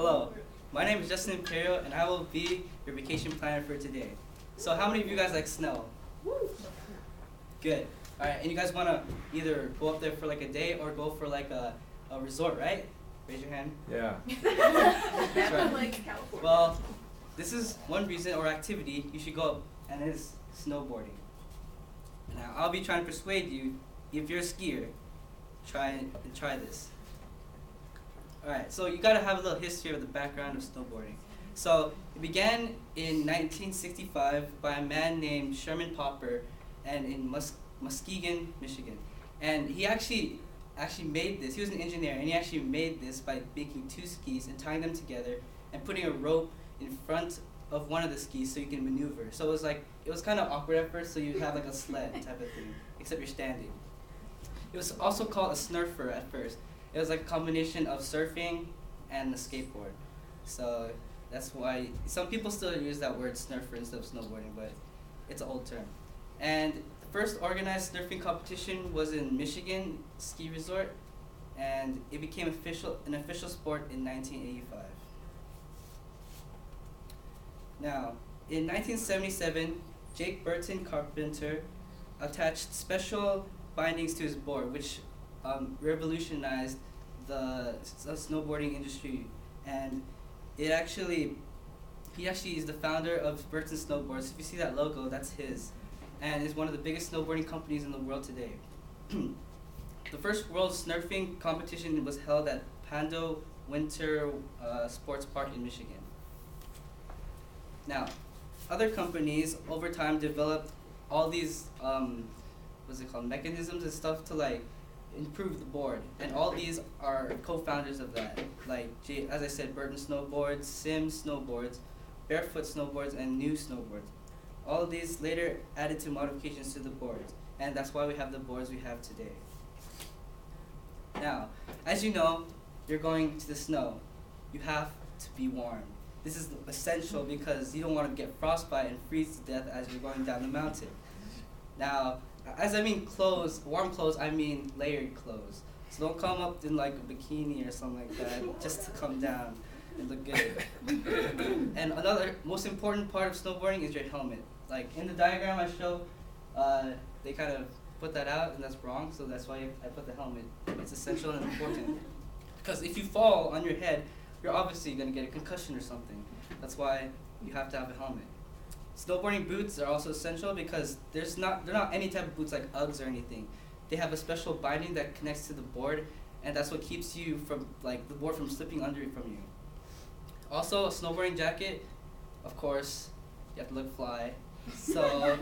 Hello, my name is Justin Imperial, and I will be your vacation planner for today. So how many of you guys like snow? Good. All right, and you guys want to either go up there for like a day or go for like a resort, right? Raise your hand. Yeah. That's right. Like California. Well, this is one reason or activity you should go up, and it is snowboarding. Now, I'll be trying to persuade you, if you're a skier, try this. Alright, so you gotta have a little history of the background of snowboarding. So, it began in 1965 by a man named Sherman Popper, and in Muskegon, Michigan. And he actually made this. He was an engineer, and he actually made this by making two skis and tying them together and putting a rope in front of one of the skis so you can maneuver. So it was kind of awkward at first, so you'd have like a sled type of thing, except you're standing. It was also called a snurfer at first. It was like a combination of surfing and a skateboard. So that's why some people still use that word snurfer instead of snowboarding, but it's an old term. And the first organized surfing competition was in Michigan ski resort, and it became an official sport in 1985. Now, in 1977, Jake Burton Carpenter attached special bindings to his board, which revolutionized the snowboarding industry, and he actually is the founder of Burton Snowboards. If you see that logo, that's his, and is one of the biggest snowboarding companies in the world today. The first world snurfing competition was held at Pando Winter Sports Park in Michigan. Now, other companies over time developed all these mechanisms and stuff to like improve the board, and all these are co-founders of that. Like as I said, Burton Snowboards, Sims Snowboards, Barefoot Snowboards, and New Snowboards. All of these later added to modifications to the boards, and that's why we have the boards we have today. Now, as you know, you're going to the snow. You have to be warm. This is essential because you don't want to get frostbite and freeze to death as you're going down the mountain. Now, as I mean clothes, warm clothes, I mean layered clothes. So don't come up in like a bikini or something like that just to come down and look good. And another most important part of snowboarding is your helmet. Like in the diagram I show, they kind of put that out, and that's wrong, so that's why I put the helmet. It's essential and important. Because if you fall on your head, you're obviously going to get a concussion or something. That's why you have to have a helmet. Snowboarding boots are also essential because they're not any type of boots like Uggs or anything. They have a special binding that connects to the board, and that's what keeps you from the board from slipping under from you. Also, a snowboarding jacket, of course, you have to look fly. So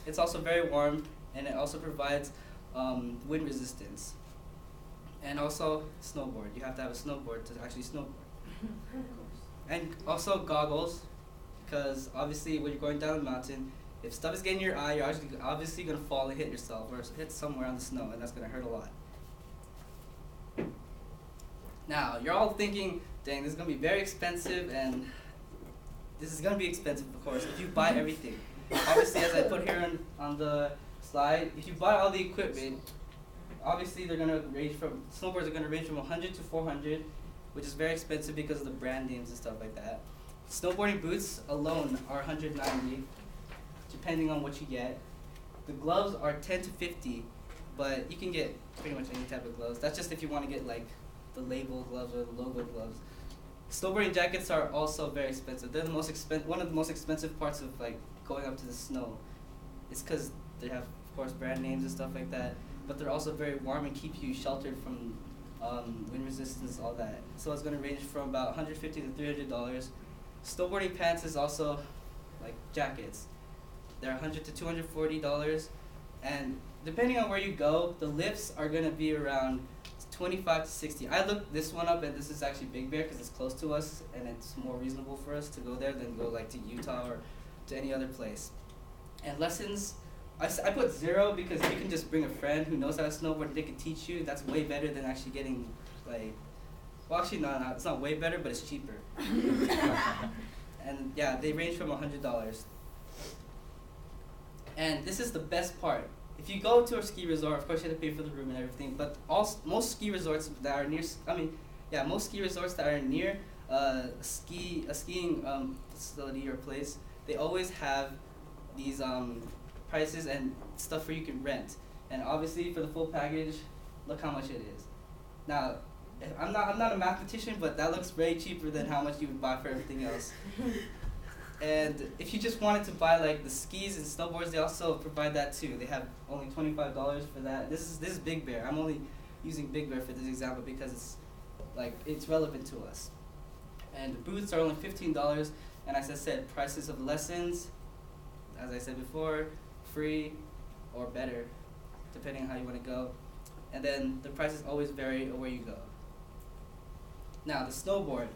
it's also very warm, and it also provides wind resistance. And also snowboard. You have to have a snowboard to actually snowboard. And also goggles, because obviously when you're going down the mountain, if stuff is getting in your eye, you're obviously going to fall and hit yourself or hit somewhere on the snow, and that's going to hurt a lot. Now, you're all thinking, dang, this is going to be very expensive, and this is going to be expensive, of course, if you buy everything. Obviously, as I put here on the slide, if you buy all the equipment, obviously snowboards are going to range from 100 to 400, which is very expensive because of the brand names and stuff like that. Snowboarding boots alone are 190, depending on what you get. The gloves are 10 to 50, but you can get pretty much any type of gloves. That's just if you want to get like the label gloves or the logo gloves. Snowboarding jackets are also very expensive. They're one of the most expensive parts of like going up to the snow. It's because they have, of course, brand names and stuff like that, but they're also very warm and keep you sheltered from wind resistance, all that. So it's going to range from about $150 to $300. Snowboarding pants is also like jackets. They're $100 to $240, and depending on where you go, the lifts are going to be around 25 to 60. I looked this one up, and this is actually Big Bear because it's close to us, and it's more reasonable for us to go there than go like to Utah or to any other place. And lessons, I put 0 because you can just bring a friend who knows how to snowboard. They can teach you. That's way better than actually getting well, actually no, it's not way better, but it's cheaper. And yeah, they range from $100. And this is the best part. If you go to a ski resort, of course you have to pay for the room and everything, but most ski resorts that are near, Yeah, most ski resorts that are near a skiing facility or place, they always have these prices and stuff where you can rent. And obviously for the full package, look how much it is. Now, I'm not a mathematician, but that looks way cheaper than how much you would buy for everything else. And if you just wanted to buy like the skis and snowboards, they also provide that too. They have only $25 for that. This is Big Bear. I'm only using Big Bear for this example because it's relevant to us. And the booths are only $15. And as I said, prices of lessons, as I said before, free or better, depending on how you want to go. And then the prices always vary where you go. Now the snowboard.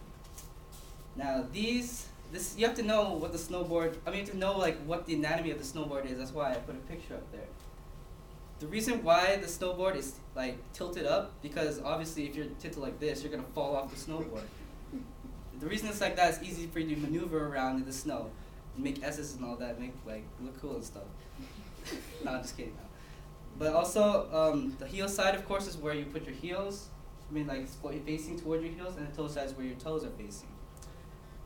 Now this you have to know what the snowboard. You have to know like what the anatomy of the snowboard is. That's why I put a picture up there. The reason why the snowboard is like tilted up, because obviously if you're tilted like this, you're gonna fall off the snowboard. The reason it's like that is easy for you to maneuver around in the snow, make S's and all that, make like look cool and stuff. No, I'm just kidding. No. But also the heel side, of course, is where you put your heels. Like facing towards your heels, and the toe side is where your toes are facing.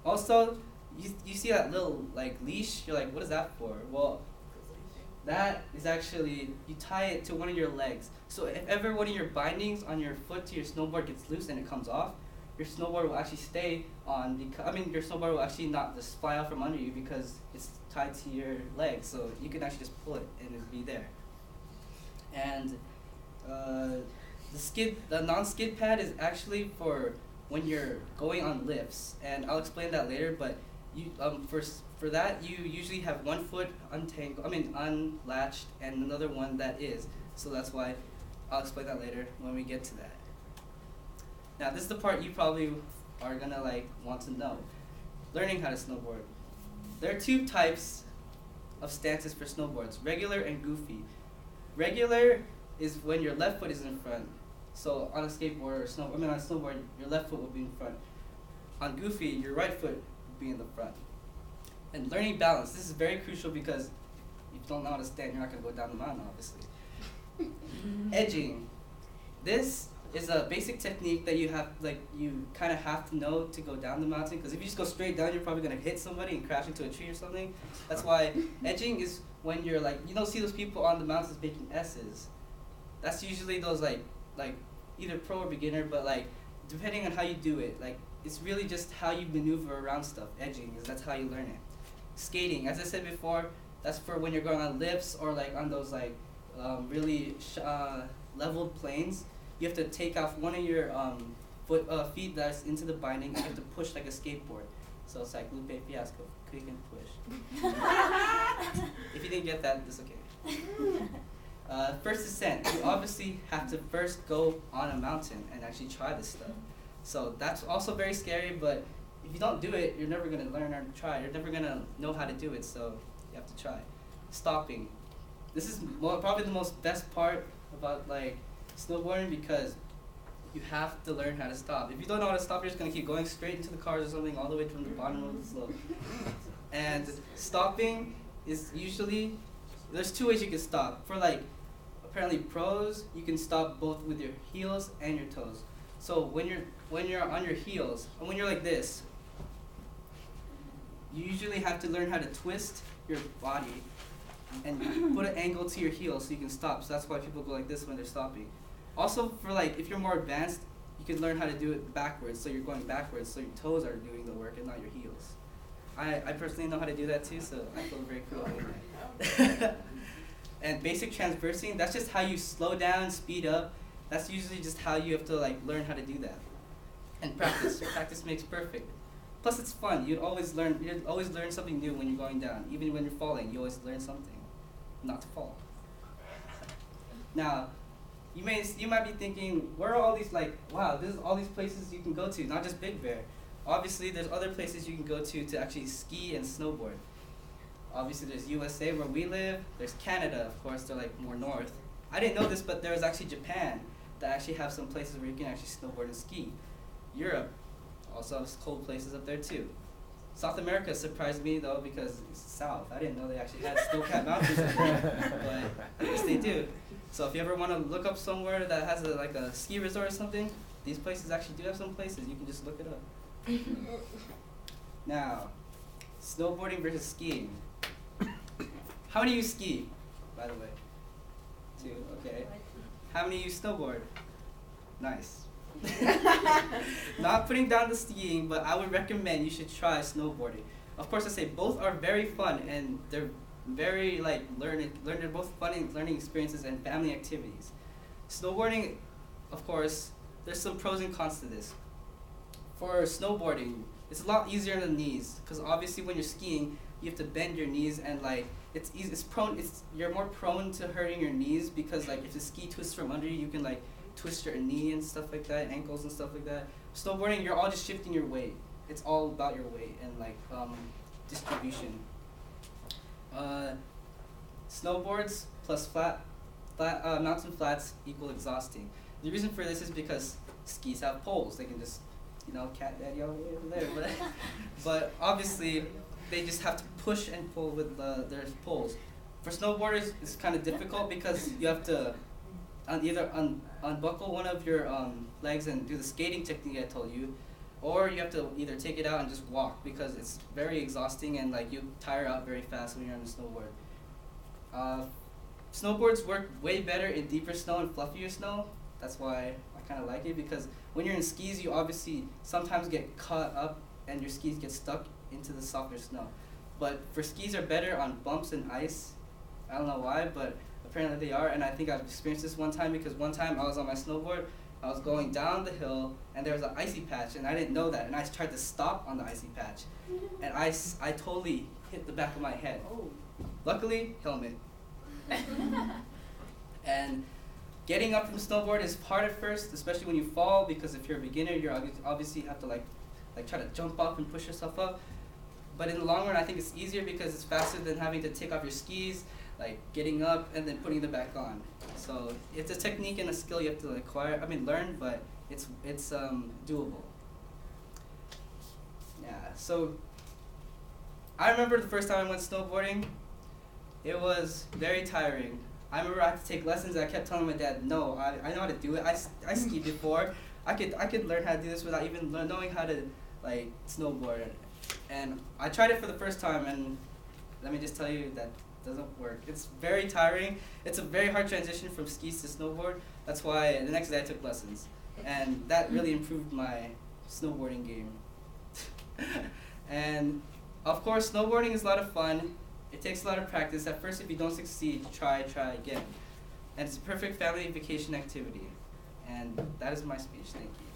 Also, you see that little like leash. You're like, what is that for? Well, that is actually, you tie it to one of your legs. So if ever one of your bindings on your foot to your snowboard gets loose and it comes off, your snowboard will actually stay on. Your snowboard will actually not just fly out from under you because it's tied to your leg. So you can actually just pull it and it'll be there. And the non-skid pad is actually for when you're going on lifts, and I'll explain that later. But you for that you usually have one foot unlatched and another one that is. So that's why I'll explain that later when we get to that. Now this is the part you probably are gonna want to know. Learning how to snowboard. There are two types of stances for snowboards: regular and goofy. Regular is when your left foot is in front. So on a skateboard or on a snowboard, your left foot will be in front. On goofy, your right foot will be in the front. And learning balance, this is very crucial because if you don't know how to stand, you're not going to go down the mountain, obviously. Edging. This is a basic technique that you kind of have to know to go down the mountain, because if you just go straight down, you're probably going to hit somebody and crash into a tree or something. That's why edging is when you're you don't see those people on the mountains making S's. That's usually those either pro or beginner, but depending on how you do it, it's really just how you maneuver around stuff. Edging that's how you learn it. Skating, as I said before, that's for when you're going on lifts or on those really leveled planes. You have to take off one of your feet that's into the binding, and you have to push like a skateboard. So it's like Lupe Fiasco, click and push. If you didn't get that, it's okay. First descent, you obviously have to first go on a mountain and actually try this stuff. So that's also very scary, but if you don't do it, you're never going to learn or try. You're never going to know how to do it, so you have to try. Stopping. This is probably the most best part about snowboarding, because you have to learn how to stop. If you don't know how to stop, you're just going to keep going straight into the cars or something all the way from the bottom of the slope. And stopping is usually, there's two ways you can stop. For apparently pros, you can stop both with your heels and your toes. So when you're on your heels, and when you're like this, you usually have to learn how to twist your body and put an angle to your heels so you can stop. So that's why people go like this when they're stopping. Also, for if you're more advanced, you can learn how to do it backwards. So you're going backwards, so your toes are doing the work and not your heels. I personally know how to do that too, so I feel very cool doing that. And basic transversing, that's just how you slow down, speed up. That's usually just how you have to learn how to do that. And practice. Practice makes perfect. Plus it's fun. You'd always learn something new when you're going down. Even when you're falling, you always learn something. Not to fall. Now, you might be thinking, where are all these wow, there's all these places you can go to, not just Big Bear. Obviously there's other places you can go to actually ski and snowboard. Obviously there's USA where we live, there's Canada, of course, they're more north. I didn't know this, but there's actually Japan that actually have some places where you can actually snowboard and ski. Europe also has cold places up there too. South America surprised me though, because it's south. I didn't know they actually had snow-capped mountains up there, but I guess they do. So if you ever want to look up somewhere that has a ski resort or something, these places actually do have some places. You can just look it up. Now, snowboarding versus skiing. How many of you ski, by the way? 2, okay. How many of you snowboard? Nice. Not putting down the skiing, but I would recommend you should try snowboarding. Of course, I say both are very fun and they're very like they're both fun and learning experiences and family activities. Snowboarding, of course, there's some pros and cons to this. For snowboarding, it's a lot easier on the knees because obviously when you're skiing, you have to bend your knees and like it's easy. You're more prone to hurting your knees because like if the ski twists from under you, you can like twist your knee and stuff like that, ankles and stuff like that. Snowboarding, you're all just shifting your weight. It's all about your weight and like distribution. Snowboards plus mountain flats equal exhausting. The reason for this is because skis have poles. They can just, cat daddy over there. But obviously, they just have to push and pull with their poles. For snowboarders, it's kind of difficult because you have to either unbuckle one of your legs and do the skating technique I told you, or you have to either take it out and just walk because it's very exhausting and like you tire out very fast when you're on a snowboard. Snowboards work way better in deeper snow and fluffier snow. That's why I kind of like it because when you're in skis, you obviously sometimes get caught up and your skis get stuck into the softer snow. But for skis are better on bumps and ice. I don't know why, but apparently they are, and I think I've experienced this one time because one time I was on my snowboard, I was going down the hill, and there was an icy patch, and I didn't know that, and I tried to stop on the icy patch, and I totally hit the back of my head. Luckily, helmet. And getting up from snowboard is hard at first, especially when you fall, because if you're a beginner, you obviously have to like try to jump up and push yourself up. But in the long run, I think it's easier because it's faster than having to take off your skis, like getting up and then putting them back on. So it's a technique and a skill you have to learn, but it's doable. Yeah, so I remember the first time I went snowboarding, it was very tiring. I remember I had to take lessons and I kept telling my dad, no, I know how to do it. I skied before. I could learn how to do this without even knowing how to like snowboard. And I tried it for the first time and let me just tell you that doesn't work. It's very tiring. It's a very hard transition from skis to snowboard. That's why the next day I took lessons. And that really improved my snowboarding game. And of course, snowboarding is a lot of fun. It takes a lot of practice. At first, if you don't succeed, try again. And it's a perfect family vacation activity. And that is my speech. Thank you.